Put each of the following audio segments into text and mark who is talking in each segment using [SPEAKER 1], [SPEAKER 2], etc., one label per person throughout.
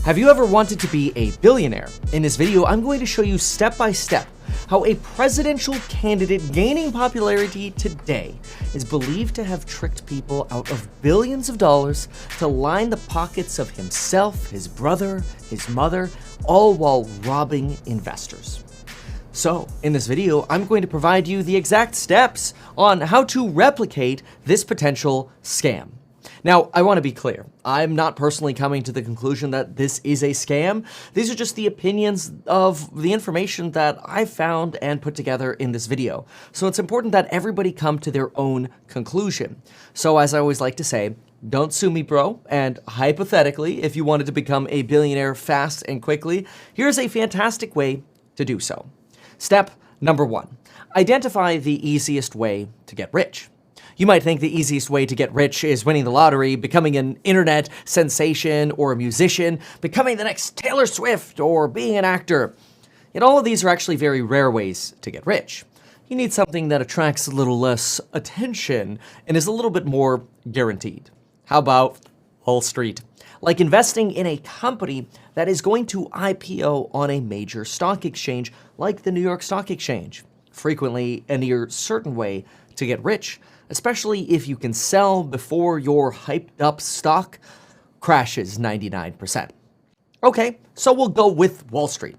[SPEAKER 1] Have you ever wanted to be a billionaire? In this video, I'm going to show you step by step how a presidential candidate gaining popularity today is believed to have tricked people out of billions of dollars to line the pockets of himself, his brother, his mother, all while robbing investors. So, in this video, I'm going to provide you the exact steps on how to replicate this potential scam. Now, I want to be clear. I'm not personally coming to the conclusion that this is a scam. These are just the opinions of the information that I found and put together in this video. So it's important that everybody come to their own conclusion. So as I always like to say, don't sue me, bro. And hypothetically, if you wanted to become a billionaire fast and quickly, here's a fantastic way to do so. Step number 1, identify the easiest way to get rich. You might think the easiest way to get rich is winning the lottery, becoming an internet sensation or a musician, becoming the next Taylor Swift, or being an actor. Yet all of these are actually very rare ways to get rich. You need something that attracts a little less attention and is a little bit more guaranteed. How about Wall Street? Like investing in a company that is going to IPO on a major stock exchange like the New York Stock Exchange. Frequently a near certain way to get rich, especially if you can sell before your hyped up stock crashes 99%. Okay, so we'll go with Wall Street.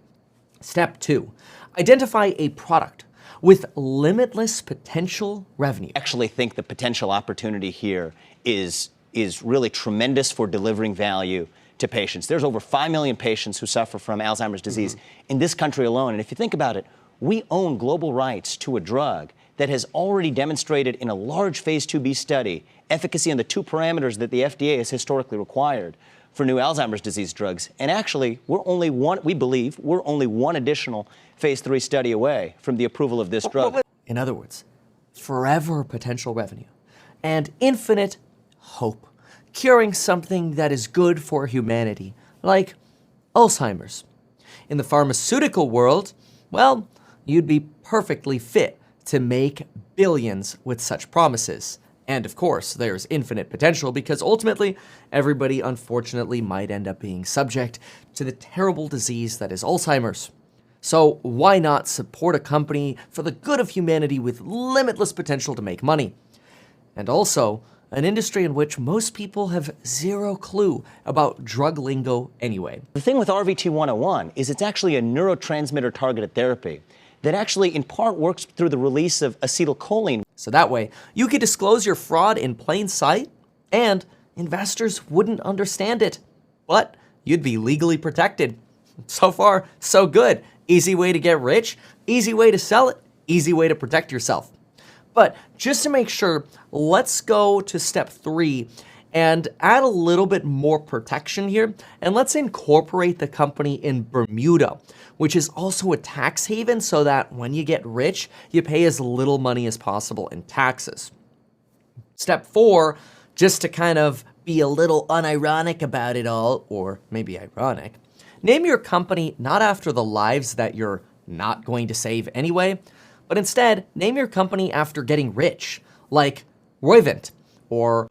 [SPEAKER 1] Step 2, identify a product with limitless potential revenue.
[SPEAKER 2] I actually think the potential opportunity here is really tremendous for delivering value to patients. There's over 5 million patients who suffer from Alzheimer's disease in this country alone. And if you think about it, we own global rights to a drug that has already demonstrated in a large phase 2b study efficacy on the 2 parameters that the FDA has historically required for new Alzheimer's disease drugs. And actually, we believe we're only one additional phase 3 study away from the approval of this drug.
[SPEAKER 1] In other words, forever potential revenue and infinite hope, curing something that is good for humanity, like Alzheimer's. In the pharmaceutical world, well, you'd be perfectly fit to make billions with such promises. And of course, there's infinite potential because ultimately, everybody unfortunately might end up being subject to the terrible disease that is Alzheimer's. So why not support a company for the good of humanity with limitless potential to make money? And also, an industry in which most people have zero clue about drug lingo anyway.
[SPEAKER 2] The thing with RVT-101 is it's actually a neurotransmitter targeted therapy that actually in part works through the release of acetylcholine.
[SPEAKER 1] So that way, you could disclose your fraud in plain sight, and investors wouldn't understand it. But you'd be legally protected. So far, so good. Easy way to get rich, easy way to sell it, easy way to protect yourself. But just to make sure, let's go to step 3 and add a little bit more protection here, and let's incorporate the company in Bermuda, which is also a tax haven so that when you get rich, you pay as little money as possible in taxes. Step 4, just to kind of be a little unironic about it all, or maybe ironic, name your company not after the lives that you're not going to save anyway, but instead name your company after getting rich, like Roivant, or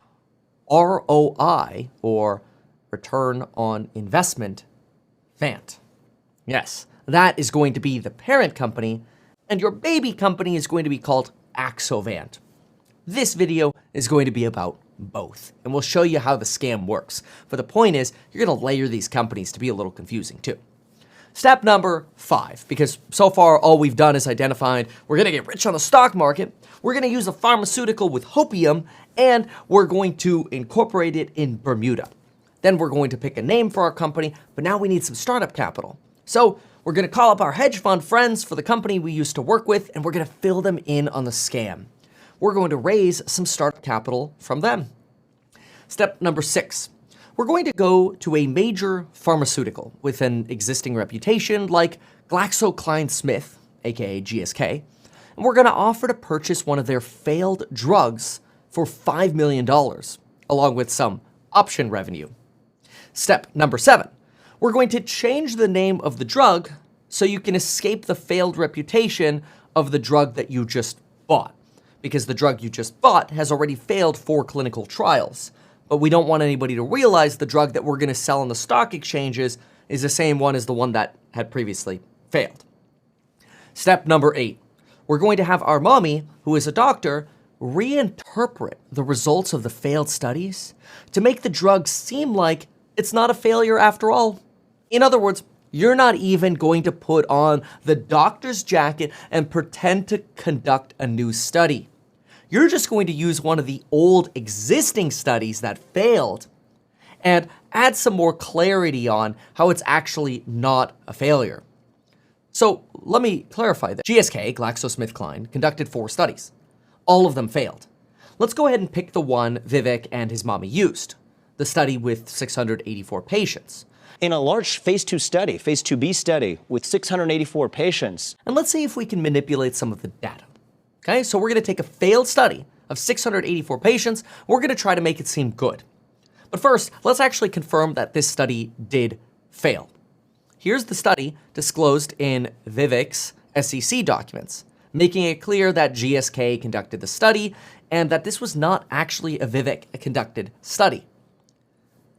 [SPEAKER 1] ROI, or Return on Investment, Vant. Yes, that is going to be the parent company, and your baby company is going to be called Axovant. This video is going to be about both, and we'll show you how the scam works. But the point is, you're going to layer these companies to be a little confusing too. Step number 5, because so far all we've done is identified we're going to get rich on the stock market, we're going to use a pharmaceutical with hopium, and we're going to incorporate it in Bermuda. Then we're going to pick a name for our company, but now we need some startup capital. So we're going to call up our hedge fund friends for the company we used to work with, and we're going to fill them in on the scam. We're going to raise some startup capital from them. Step number 6. We're going to go to a major pharmaceutical with an existing reputation like GlaxoSmithKline, aka GSK, and we're going to offer to purchase one of their failed drugs for $5 million, along with some option revenue. Step number 7. We're going to change the name of the drug so you can escape the failed reputation of the drug that you just bought, because the drug you just bought has already failed 4 clinical trials. but we don't want anybody to realize the drug that we're going to sell on the stock exchanges is the same one as the one that had previously failed. Step number 8. We're going to have our mommy, who is a doctor, reinterpret the results of the failed studies to make the drug seem like it's not a failure after all. In other words, you're not even going to put on the doctor's jacket and pretend to conduct a new study. You're just going to use one of the old existing studies that failed and add some more clarity on how it's actually not a failure. So let me clarify that. GSK, GlaxoSmithKline, conducted 4 studies. All of them failed. Let's go ahead and pick the one Vivek and his mommy used, the study with 684 patients.
[SPEAKER 2] In a large phase 2 study, phase 2B study with 684 patients.
[SPEAKER 1] And let's see if we can manipulate some of the data. Okay, so we're going to take a failed study of 684 patients. We're going to try to make it seem good. But first, let's actually confirm that this study did fail. Here's the study disclosed in Vivek's SEC documents, making it clear that GSK conducted the study and that this was not actually a Vivek-conducted study.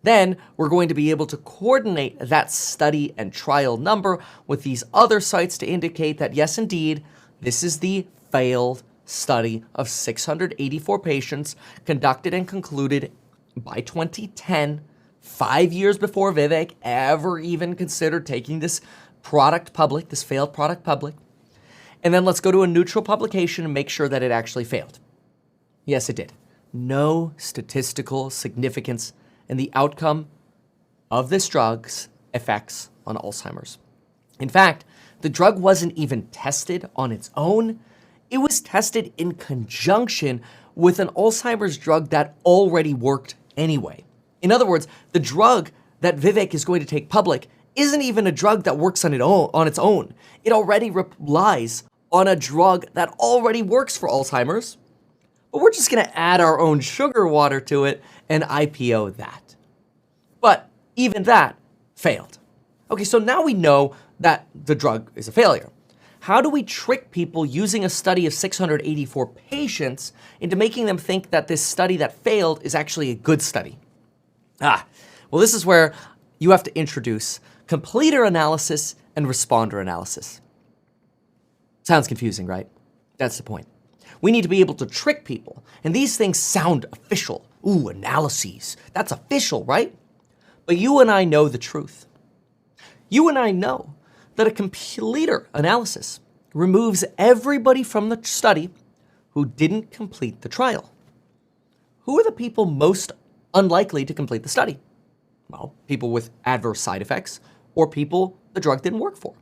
[SPEAKER 1] Then we're going to be able to coordinate that study and trial number with these other sites to indicate that, yes, indeed, this is the failed study of 684 patients conducted and concluded by 2010, 5 years before Vivek ever even considered taking this product public, this failed product public. And then let's go to a neutral publication and make sure that it actually failed. Yes, it did. No statistical significance in the outcome of this drug's effects on Alzheimer's. In fact, the drug wasn't even tested on its own. It was tested in conjunction with an Alzheimer's drug that already worked anyway. In other words, the drug that Vivek is going to take public isn't even a drug that works on its own. It already relies on a drug that already works for Alzheimer's, but we're just going to add our own sugar water to it and IPO that. But even that failed. Okay, so now we know that the drug is a failure. How do we trick people using a study of 684 patients into making them think that this study that failed is actually a good study? Well, this is where you have to introduce completer analysis and responder analysis. Sounds confusing, right? That's the point. We need to be able to trick people, and these things sound official. Ooh, analyses. That's official, right? But you and I know the truth. You and I know that a completer analysis removes everybody from the study who didn't complete the trial. Who are the people most unlikely to complete the study? Well, people with adverse side effects or people the drug didn't work for.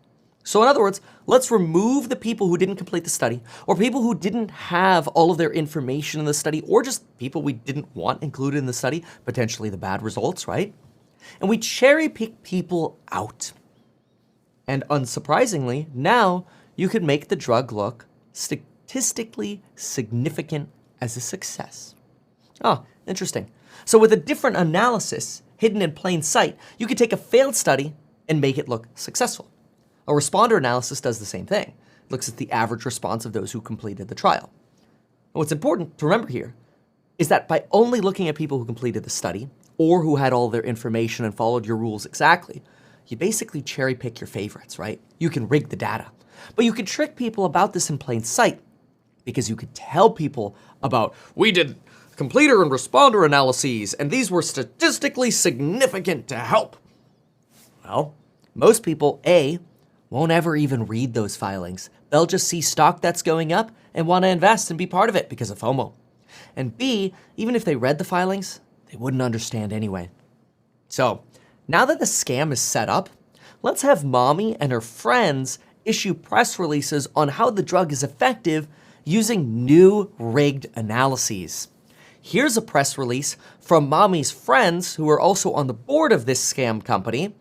[SPEAKER 1] So in other words, let's remove the people who didn't complete the study or people who didn't have all of their information in the study or just people we didn't want included in the study, potentially the bad results, right? And we cherry pick people out. And unsurprisingly, now you could make the drug look statistically significant as a success. Oh, interesting. So with a different analysis hidden in plain sight, you could take a failed study and make it look successful. A responder analysis does the same thing. It looks at the average response of those who completed the trial. And what's important to remember here is that by only looking at people who completed the study or who had all their information and followed your rules exactly, you basically cherry pick your favorites, right? You can rig the data. But you can trick people about this in plain sight because you could tell people about, we did completer and responder analyses, and these were statistically significant to help. Well, most people, A, won't ever even read those filings. They'll just see stock that's going up and want to invest and be part of it because of FOMO. And B, even if they read the filings, they wouldn't understand anyway. So, now that the scam is set up, let's have Mommy and her friends issue press releases on how the drug is effective using new rigged analyses. Here's a press release from Mommy's friends who are also on the board of this scam company.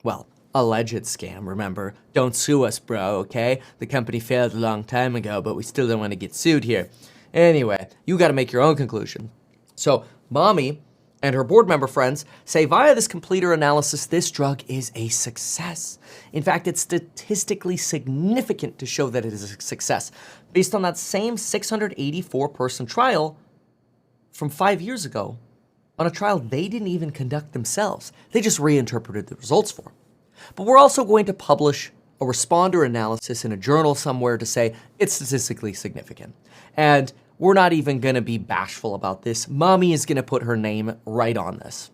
[SPEAKER 1] Well, alleged scam, remember. Don't sue us, bro, okay? The company failed a long time ago, but we still don't want to get sued here. Anyway, you got to make your own conclusion. So, Mommy and her board member friends say via this completer analysis, this drug is a success. In fact, it's statistically significant to show that it is a success based on that same 684-person trial from 5 years ago on a trial they didn't even conduct themselves. They just reinterpreted the results for. But we're also going to publish a responder analysis in a journal somewhere to say it's statistically significant. And we're not even going to be bashful about this. Mommy is going to put her name right on this.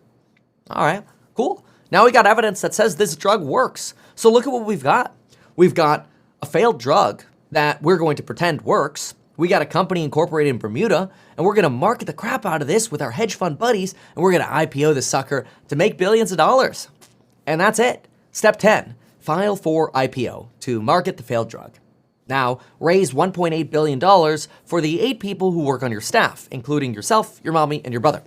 [SPEAKER 1] All right, cool. Now we got evidence that says this drug works. So look at what we've got. We've got a failed drug that we're going to pretend works. We got a company incorporated in Bermuda, and we're going to market the crap out of this with our hedge fund buddies, and we're going to IPO this sucker to make billions of dollars. And that's it. Step 10, file for IPO to market the failed drug. Now, raise $1.8 billion for the 8 people who work on your staff, including yourself, your mommy, and your brother.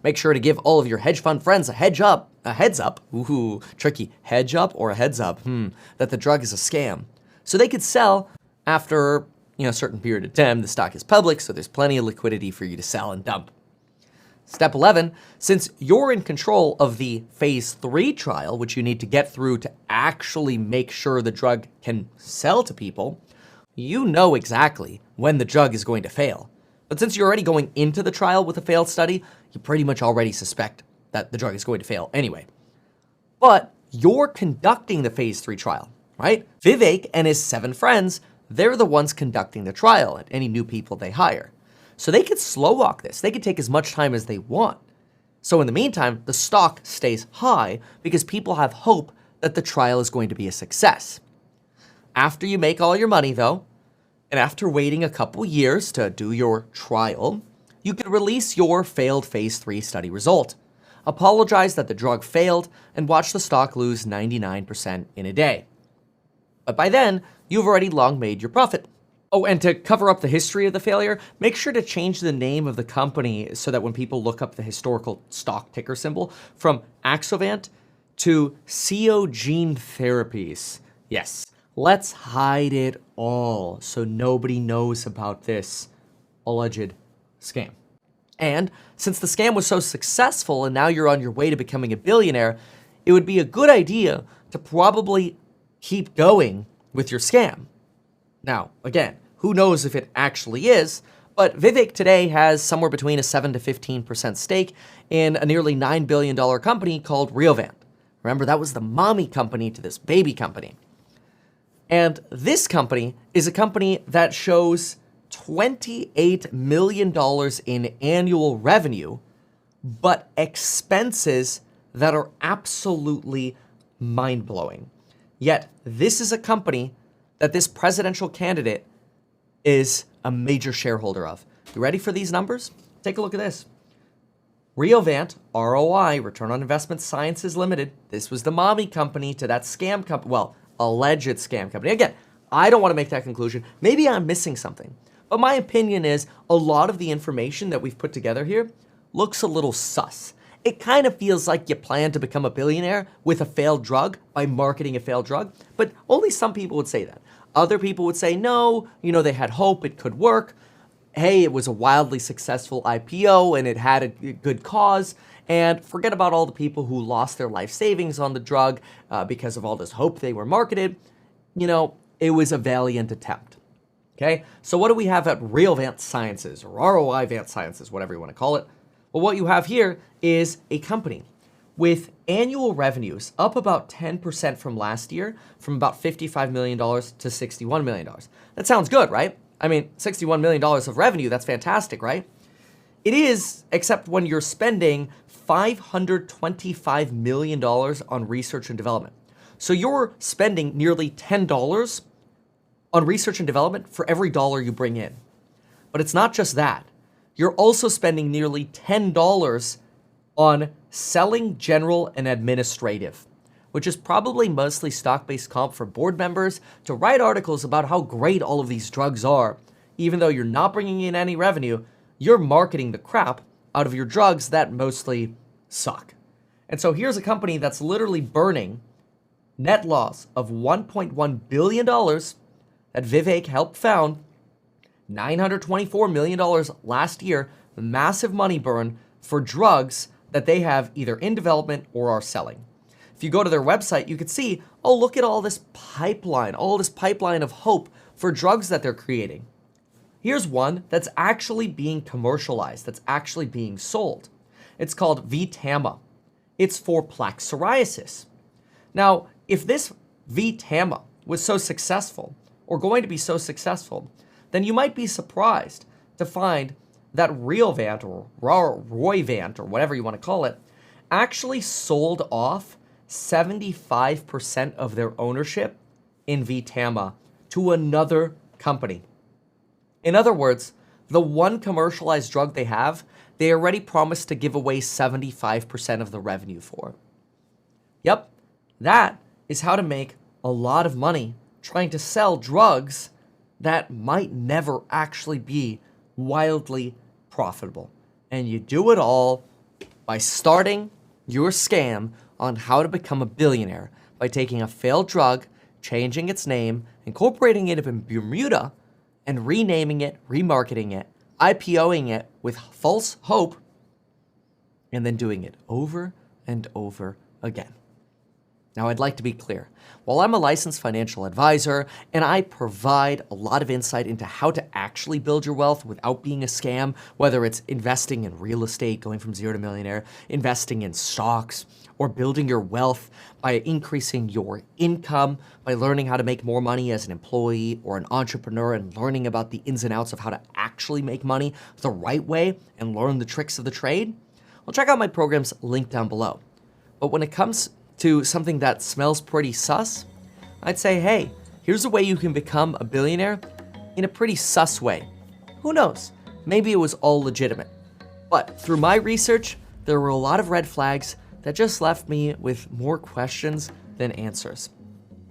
[SPEAKER 1] Make sure to give all of your hedge fund friends a heads up, ooh, tricky, hedge up or a heads up, that the drug is a scam. So they could sell after, a certain period of time. The stock is public, so there's plenty of liquidity for you to sell and dump. Step 11, since you're in control of the phase 3 trial, which you need to get through to actually make sure the drug can sell to people, you know exactly when the drug is going to fail. But since you're already going into the trial with a failed study, you pretty much already suspect that the drug is going to fail anyway. But you're conducting the phase 3 trial, right? Vivek and his 7 friends, they're the ones conducting the trial and any new people they hire. So they could slow walk this. They could take as much time as they want. So in the meantime, the stock stays high because people have hope that the trial is going to be a success. After you make all your money though, and after waiting a couple years to do your trial, you could release your failed phase 3 study result, apologize that the drug failed, and watch the stock lose 99% in a day. But by then, you've already long made your profit. Oh, and to cover up the history of the failure, make sure to change the name of the company so that when people look up the historical stock ticker symbol from Axovant to Gene Therapies. Yes, let's hide it all so nobody knows about this alleged scam. And since the scam was so successful and now you're on your way to becoming a billionaire, it would be a good idea to probably keep going with your scam. Now, again, who knows if it actually is, but Vivek today has somewhere between a 7 to 15% stake in a nearly $9 billion company called Riovant. Remember, that was the mommy company to this baby company. And this company is a company that shows $28 million in annual revenue, but expenses that are absolutely mind-blowing. Yet, this is a company that this presidential candidate is a major shareholder of. You ready for these numbers? Take a look at this. Riovant, ROI, Return on Investment Sciences Limited. This was the mommy company to that scam company, well, alleged scam company. Again, I don't want to make that conclusion. Maybe I'm missing something. But my opinion is a lot of the information that we've put together here looks a little sus. It kind of feels like you plan to become a billionaire with a failed drug by marketing a failed drug, but only some people would say that. Other people would say, no, they had hope, it could work. Hey, it was a wildly successful IPO and it had a good cause. And forget about all the people who lost their life savings on the drug because of all this hope they were marketed. It was a valiant attempt. Okay, so what do we have at Riovant Sciences or ROI Vant Sciences, whatever you want to call it? Well, what you have here is a company with annual revenues up about 10% from last year, from about $55 million to $61 million. That sounds good, right? I mean, $61 million of revenue, that's fantastic, right? It is, except when you're spending $525 million on research and development. So you're spending nearly $10 on research and development for every dollar you bring in. But it's not just that. You're also spending nearly $10 on selling general and administrative, which is probably mostly stock-based comp for board members to write articles about how great all of these drugs are. Even though you're not bringing in any revenue, you're marketing the crap out of your drugs that mostly suck. And so here's a company that's literally burning net loss of $1.1 billion that Vivek helped found, $924 million last year, massive money burn for drugs that they have either in development or are selling. If you go to their website, you can see, oh, look at all this pipeline of hope for drugs that they're creating. Here's one that's actually being commercialized, that's actually being sold. It's called VTAMA. It's for plaque psoriasis. Now, if this VTAMA was so successful, or going to be so successful, then you might be surprised to find that Realvant or Roivant or whatever you want to call it actually sold off 75% of their ownership in VTAMA to another company. In other words, the one commercialized drug they have, they already promised to give away 75% of the revenue for. Yep, that is how to make a lot of money trying to sell drugs that might never actually be wildly profitable. And you do it all by starting your scam on how to become a billionaire by taking a failed drug, changing its name, incorporating it in Bermuda, and renaming it, remarketing it, IPOing it with false hope, and then doing it over and over again. Now, I'd like to be clear. While I'm a licensed financial advisor and I provide a lot of insight into how to actually build your wealth without being a scam, whether it's investing in real estate, going from zero to millionaire, investing in stocks, or building your wealth by increasing your income, by learning how to make more money as an employee or an entrepreneur and learning about the ins and outs of how to actually make money the right way and learn the tricks of the trade, well, check out my programs linked down below. But when it comes to something that smells pretty sus, I'd say, hey, here's a way you can become a billionaire in a pretty sus way. Who knows? Maybe it was all legitimate. But through my research, there were a lot of red flags that just left me with more questions than answers.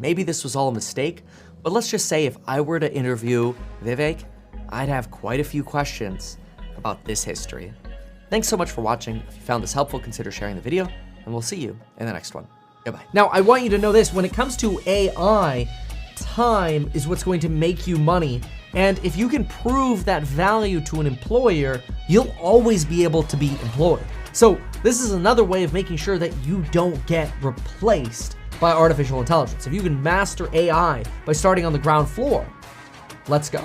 [SPEAKER 1] Maybe this was all a mistake, but let's just say if I were to interview Vivek, I'd have quite a few questions about this history. Thanks so much for watching. If you found this helpful, consider sharing the video, and we'll see you in the next one. Goodbye.
[SPEAKER 3] Now, I want you to know this. When it comes to AI, time is what's going to make you money. And if you can prove that value to an employer, you'll always be able to be employed. So this is another way of making sure that you don't get replaced by artificial intelligence. If you can master AI by starting on the ground floor, let's go.